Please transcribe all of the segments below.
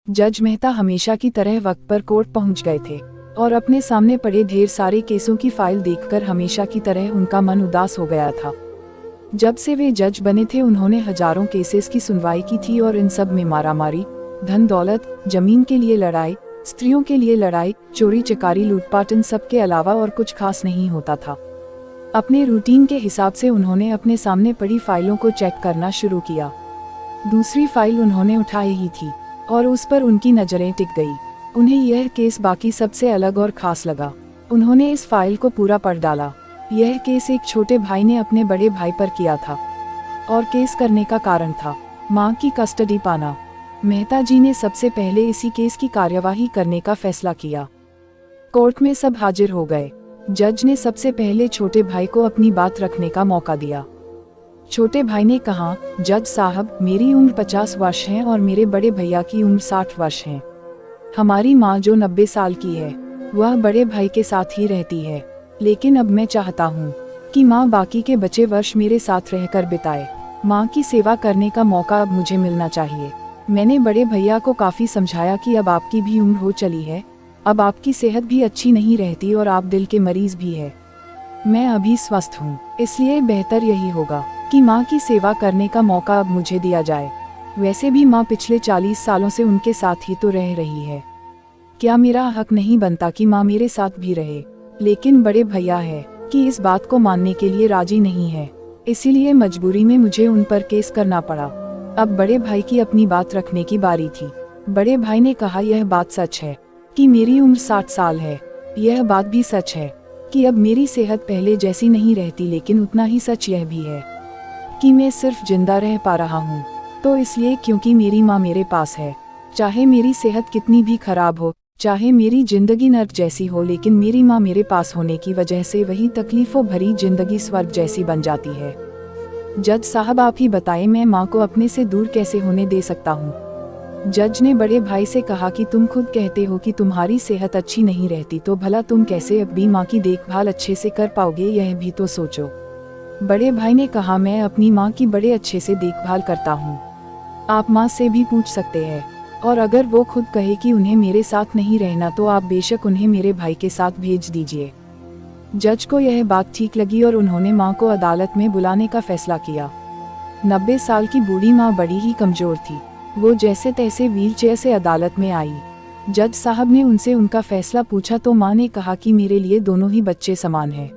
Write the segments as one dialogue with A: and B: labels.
A: जज मेहता हमेशा की तरह वक्त पर कोर्ट पहुंच गए थे और अपने सामने पड़े ढेर सारे केसों की फाइल देखकर हमेशा की तरह उनका मन उदास हो गया था। जब से वे जज बने थे उन्होंने हजारों केसेस की सुनवाई की थी और इन सब में मारामारी, धन दौलत, जमीन के लिए लड़ाई, स्त्रियों के लिए लड़ाई, चोरी चकारी, लूटपाट, इन सब के अलावा और कुछ खास नहीं होता था। अपने रूटीन के हिसाब से उन्होंने अपने सामने पड़ी फाइलों को चेक करना शुरू किया। दूसरी फाइल उन्होंने उठाई ही थी और उस पर उनकी नजरें टिक गई। उन्हें यह केस बाकी सबसे अलग और खास लगा। उन्होंने इस फाइल को पूरा पढ़ डाला। यह केस एक छोटे भाई ने अपने बड़े भाई पर किया था और केस करने का कारण था मां की कस्टडी पाना। मेहता जी ने सबसे पहले इसी केस की कार्यवाही करने का फैसला किया। कोर्ट में सब हाजिर हो गए। जज ने सबसे पहले छोटे भाई को अपनी बात रखने का मौका दिया। छोटे भाई ने कहा, जज साहब, मेरी उम्र 50 वर्ष है और मेरे बड़े भैया की उम्र 60 वर्ष है। हमारी माँ जो 90 साल की है वह बड़े भाई के साथ ही रहती है, लेकिन अब मैं चाहता हूँ कि माँ बाकी के बचे वर्ष मेरे साथ रहकर बिताए। माँ की सेवा करने का मौका अब मुझे मिलना चाहिए। मैंने बड़े भैया को काफी समझाया कि अब आपकी भी उम्र हो चली है, अब आपकी सेहत भी अच्छी नहीं रहती और आप दिल के मरीज भी है। मैं अभी स्वस्थ हूँ, इसलिए बेहतर यही होगा कि माँ की सेवा करने का मौका अब मुझे दिया जाए। वैसे भी माँ पिछले 40 सालों से उनके साथ ही तो रह रही है। क्या मेरा हक नहीं बनता कि माँ मेरे साथ भी रहे? लेकिन बड़े भैया है कि इस बात को मानने के लिए राजी नहीं है, इसीलिए मजबूरी में मुझे उन पर केस करना पड़ा। अब बड़े भाई की अपनी बात रखने की बारी थी। बड़े भाई ने कहा, यह बात सच है कि मेरी उम्र 60 साल है। यह बात भी सच है कि अब मेरी सेहत पहले जैसी नहीं रहती, लेकिन उतना ही सच यह भी है कि मैं सिर्फ जिंदा रह पा रहा हूँ तो इसलिए क्योंकि मेरी माँ मेरे पास है। चाहे मेरी सेहत कितनी भी खराब हो, चाहे मेरी जिंदगी नर्क जैसी हो, लेकिन मेरी माँ मेरे पास होने की वजह से वही तकलीफों भरी जिंदगी स्वर्ग जैसी बन जाती है। जज साहब, आप ही बताएं, मैं माँ को अपने से दूर कैसे होने दे सकता हूँ? जज ने बड़े भाई से कहा कि तुम खुद कहते हो कि तुम्हारी सेहत अच्छी नहीं रहती, तो भला तुम कैसे अब भी माँ की देखभाल अच्छे से कर पाओगे, यह भी तो सोचो। बड़े भाई ने कहा, मैं अपनी माँ की बड़े अच्छे से देखभाल करता हूँ। आप माँ से भी पूछ सकते हैं, और अगर वो खुद कहे कि उन्हें मेरे साथ नहीं रहना तो आप बेशक उन्हें मेरे भाई के साथ भेज दीजिए। जज को यह बात ठीक लगी और उन्होंने माँ को अदालत में बुलाने का फैसला किया। 90 साल की बूढ़ी माँ बड़ी ही कमजोर थी। वो जैसे तैसे व्हीलचेयर से अदालत में आई। जज साहब ने उनसे उनका फैसला पूछा तो माँ ने कहा कि मेरे लिए दोनों ही बच्चे समान हैं।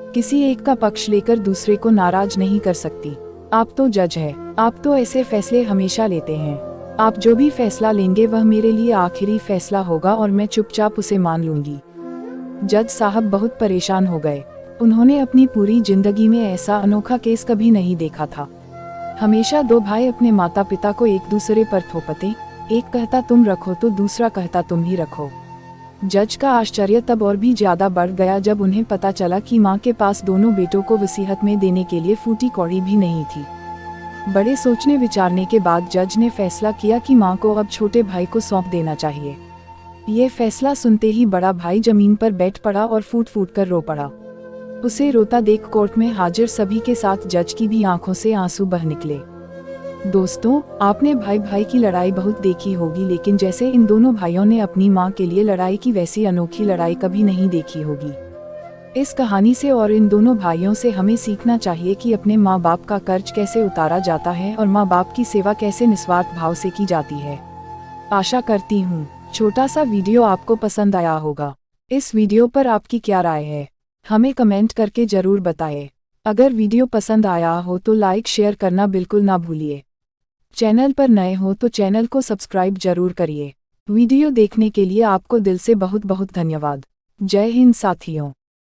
A: किसी एक का पक्ष लेकर दूसरे को नाराज नहीं कर सकती। आप तो जज है, आप तो ऐसे फैसले हमेशा लेते हैं। आप जो भी फैसला लेंगे वह मेरे लिए आखिरी फैसला होगा और मैं चुपचाप उसे मान लूंगी। जज साहब बहुत परेशान हो गए। उन्होंने अपनी पूरी जिंदगी में ऐसा अनोखा केस कभी नहीं देखा था। हमेशा दो भाई अपने माता पिता को एक दूसरे पर थोपते, एक कहता तुम रखो तो दूसरा कहता तुम ही रखो। जज का आश्चर्य तब और भी ज्यादा बढ़ गया जब उन्हें पता चला कि माँ के पास दोनों बेटों को वसीयत में देने के लिए फूटी कौड़ी भी नहीं थी। बड़े सोचने विचारने के बाद जज ने फैसला किया कि माँ को अब छोटे भाई को सौंप देना चाहिए। ये फैसला सुनते ही बड़ा भाई जमीन पर बैठ पड़ा और फूट फूट कर रो पड़ा। उसे रोता देख कोर्ट में हाजिर सभी के साथ जज की भी आंखों से आंसू बह निकले। दोस्तों, आपने भाई भाई की लड़ाई बहुत देखी होगी, लेकिन जैसे इन दोनों भाइयों ने अपनी माँ के लिए लड़ाई की वैसी अनोखी लड़ाई कभी नहीं देखी होगी। इस कहानी से और इन दोनों भाइयों से हमें सीखना चाहिए कि अपने माँ बाप का कर्ज कैसे उतारा जाता है और माँ बाप की सेवा कैसे निस्वार्थ भाव से की जाती है। आशा करती हूँ छोटा सा वीडियो आपको पसंद आया होगा। इस वीडियो पर आपकी क्या राय है, हमें कमेंट करके जरूर बताएं। अगर वीडियो पसंद आया हो तो लाइक शेयर करना बिल्कुल ना भूलिए। चैनल पर नए हो तो चैनल को सब्सक्राइब जरूर करिए। वीडियो देखने के लिए आपको दिल से बहुत बहुत धन्यवाद। जय हिंद साथियों।